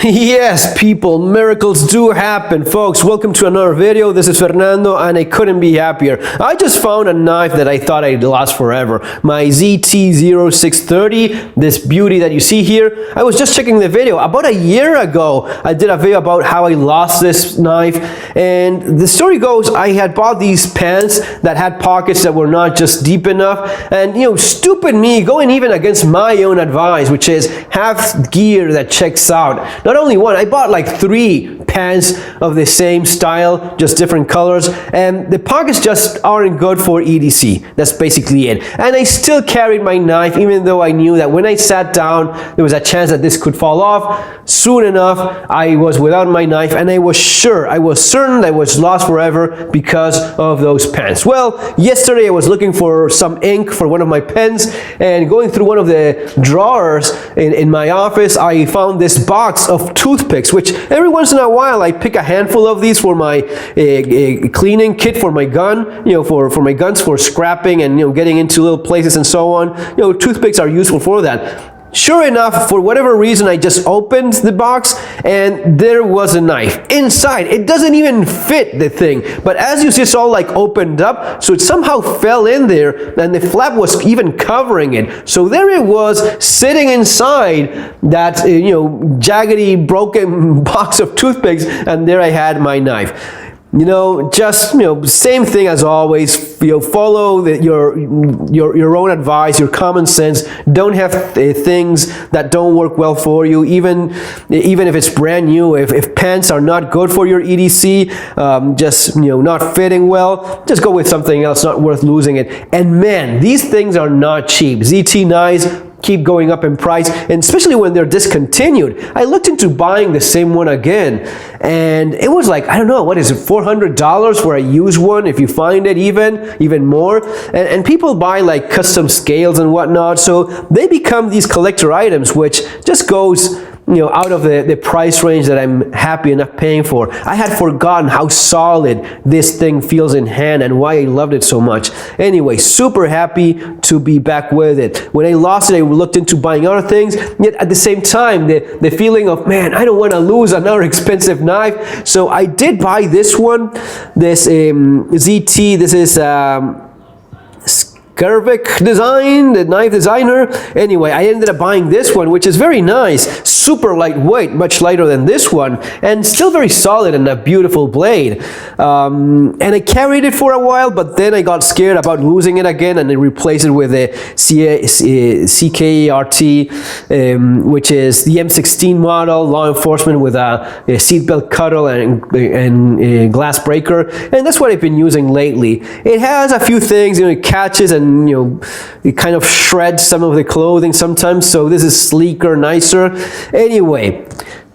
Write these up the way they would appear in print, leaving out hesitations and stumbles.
Yes, people, miracles do happen. Folks, welcome to another video. This is Fernando, and I couldn't be happier. I just found a knife that I thought I'd lost forever. My ZT-0630, this beauty that you see here. I was just checking the video. About a year ago, I did a video about how I lost this knife. And the story goes, I had bought these pants that had pockets that were not just deep enough. And, you know, stupid me, going even against my own advice, which is have gear that checks out. Not only one, I bought like 3 pants of the same style, just different colors, and the pockets just aren't good for EDC. That's basically it. And I still carried my knife, even though I knew that when I sat down, there was a chance that this could fall off. Soon enough, I was without my knife, and I was certain that I was lost forever because of those pants. Well, yesterday I was looking for some ink for one of my pens, and going through one of the drawers in my office, I found this box of toothpicks, which every once in a while I pick a handful of these for my cleaning kit for my gun, you know, for my guns, for scrapping and, you know, getting into little places and so on. You know, toothpicks are useful for that. Sure enough, for whatever reason, I just opened the box and there was a knife inside. It doesn't even fit the thing, but as you see, it's all like opened up, so it somehow fell in there, and the flap was even covering it. So there it was, sitting inside that you know, jaggedy, broken box of toothpicks, and there I had my knife. You know, just, you know, same thing as always. You know, follow your own advice, your common sense. Don't have things that don't work well for you, even if it's brand new. If pants are not good for your EDC, just, you know, not fitting well, just go with something else. Not worth losing it. And man, these things are not cheap. ZT knives keep going up in price, and especially when they're discontinued. I looked into buying the same one again, and it was like, I don't know, what is it, $400 for a used one, if you find it, even more. And people buy like custom scales and whatnot, so they become these collector items, which just goes, you know, out of the price range that I'm happy enough paying for. I had forgotten how solid this thing feels in hand and why I loved it so much. Anyway, super happy to be back with it. When I lost it, I looked into buying other things, yet at the same time, the feeling of, man, I don't want to lose another expensive knife. So I did buy this one, this ZT, this is Gervik design, the knife designer. Anyway, I ended up buying this one, which is very nice, super lightweight, much lighter than this one, and still very solid and a beautiful blade. And I carried it for a while, but then I got scared about losing it again, and I replaced it with a CKRT, which is the M16 model, law enforcement with a seatbelt cuddle and glass breaker, and that's what I've been using lately. It has a few things, you know, it catches and, you know, it kind of shreds some of the clothing sometimes, so this is sleeker, nicer. Anyway,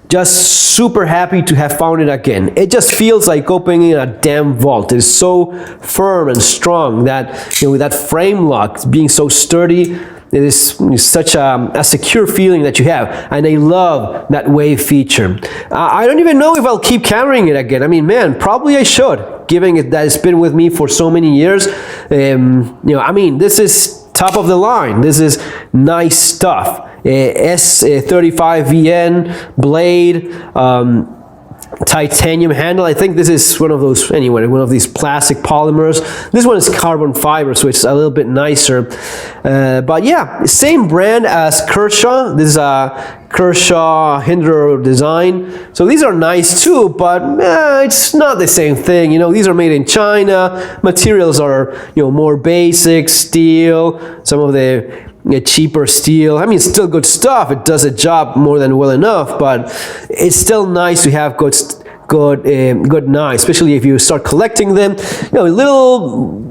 just super happy to have found it again. It just feels like opening a damn vault. It's so firm and strong, that, you know, with that frame lock being so sturdy, it is such a secure feeling that you have, and I love that wave feature. I don't even know if I'll keep carrying it again. I mean, man, probably I should, given it that it's been with me for so many years. You know, I mean, this is top of the line. This is nice stuff. S35VN blade, titanium handle. I think this is one of those, anyway, one of these plastic polymers. This one is carbon fiber, so it's a little bit nicer. But yeah, same brand as Kershaw. This is a Kershaw Hinder design. So these are nice too, but it's not the same thing. You know, these are made in China. Materials are, you know, more basic, steel, some of the cheaper steel. I mean, it's still good stuff. It does a job more than well enough, but it's still nice to have good knives, especially if you start collecting them. You know, a little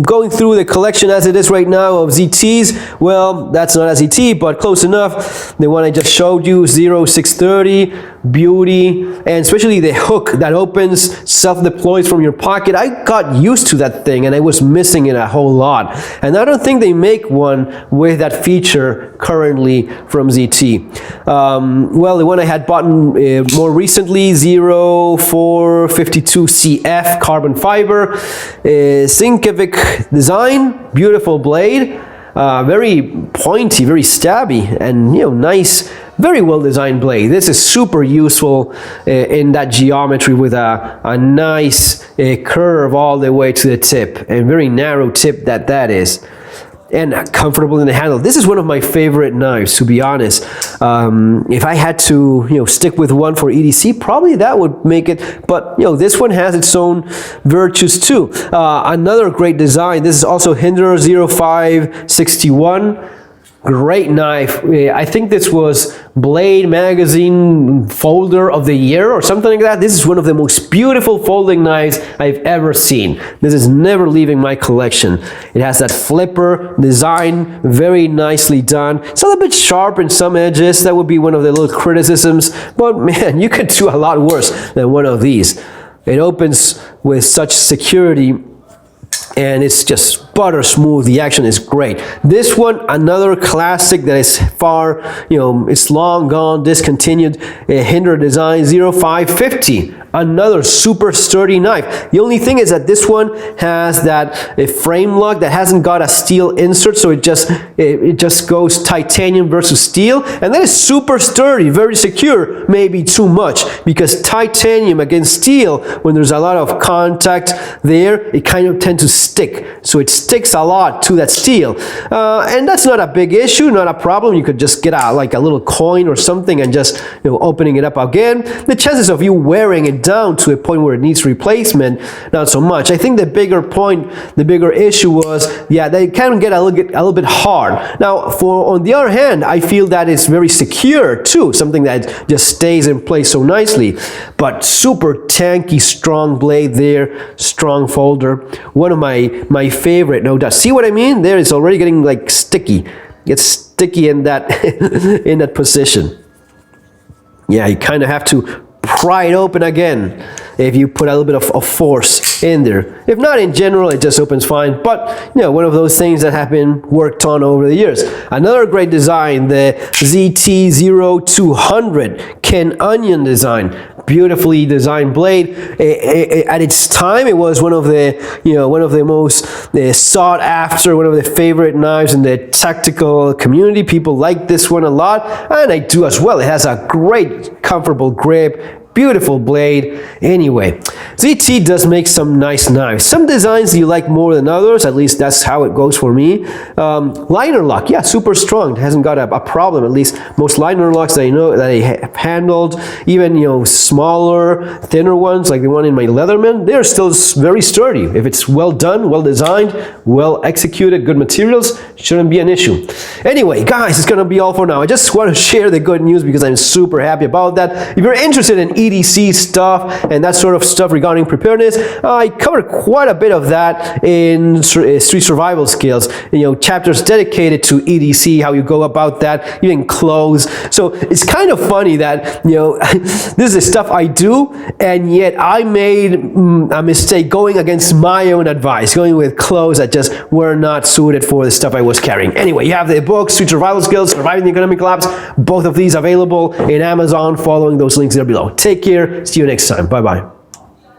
going through the collection as it is right now of ZTs. Well, that's not a ZT, but close enough. The one I just showed you, 0630, beauty, and especially the hook that opens, self-deploys from your pocket. I got used to that thing, and I was missing it a whole lot. And I don't think they make one with that feature currently from ZT. Well, the one I had bought more recently, 0452CF carbon fiber, Sienkiewicz design, beautiful blade. very pointy, very stabby, and nice, very well designed blade. This is super useful in that geometry with a nice curve all the way to the tip, and very narrow tip that is, and comfortable in the handle. This is one of my favorite knives, to be honest. If I had to stick with one for EDC, probably that would make it, but this one has its own virtues too. Another great design, this is also Hinder 0561. Great knife. I think this was Blade Magazine Folder of the Year or something like that. This is one of the most beautiful folding knives I've ever seen. This is never leaving my collection. It has that flipper design, very nicely done. It's a little bit sharp in some edges. That would be one of the little criticisms, but man, you could do a lot worse than one of these. It opens with such security, and it's just butter smooth. The action is great. This one, another classic that is far, it's long gone, discontinued. Hinder Design 0550. Another super sturdy knife. The only thing is that this one has that frame lock that hasn't got a steel insert, so it just goes titanium versus steel, and that is super sturdy, very secure. Maybe too much, because titanium against steel, when there's a lot of contact there, it kind of tends to stick. So it sticks a lot to that steel, and that's not a big issue, not a problem. You could just get like a little coin or something and just opening it up again. The chances of you wearing it down to a point where it needs replacement, not so much. I think the bigger issue was, yeah, they can get a little bit hard. Now, on the other hand, I feel that it's very secure too, something that just stays in place so nicely. But super tanky, strong blade there, strong folder. One of my favorite, no doubt. See what I mean? There, it's already getting like sticky. It's sticky in that in that position. Yeah, you kind of have to pry it open again if you put a little bit of force in there. If not, in general, it just opens fine. But one of those things that have been worked on over the years. Another great design, the ZT0200 Ken Onion design. Beautifully designed blade. At its time, it was one of the most sought after, one of the favorite knives in the tactical community. People like this one a lot, and I do as well. It has a great, comfortable grip. Beautiful blade. Anyway, ZT does make some nice knives. Some designs you like more than others, at least that's how it goes for me. Liner lock, yeah, super strong. It hasn't got a problem. At least most liner locks that I know that I have handled, even smaller, thinner ones like the one in my Leatherman, they're still very sturdy. If it's well done, well designed, well executed, good materials, shouldn't be an issue. Anyway, guys, it's gonna be all for now. I just want to share the good news because I'm super happy about that. If you're interested in EDC stuff and that sort of stuff regarding preparedness, I covered quite a bit of that in Street Survival Skills. Chapters dedicated to EDC, how you go about that, even clothes. So it's kind of funny that this is the stuff I do, and yet I made a mistake going against my own advice, going with clothes that just were not suited for the stuff I was carrying. Anyway, you have the book, Street Survival Skills, Surviving the Economic Collapse, both of these available in Amazon, following those links there below. Take care. See you next time. Bye-bye.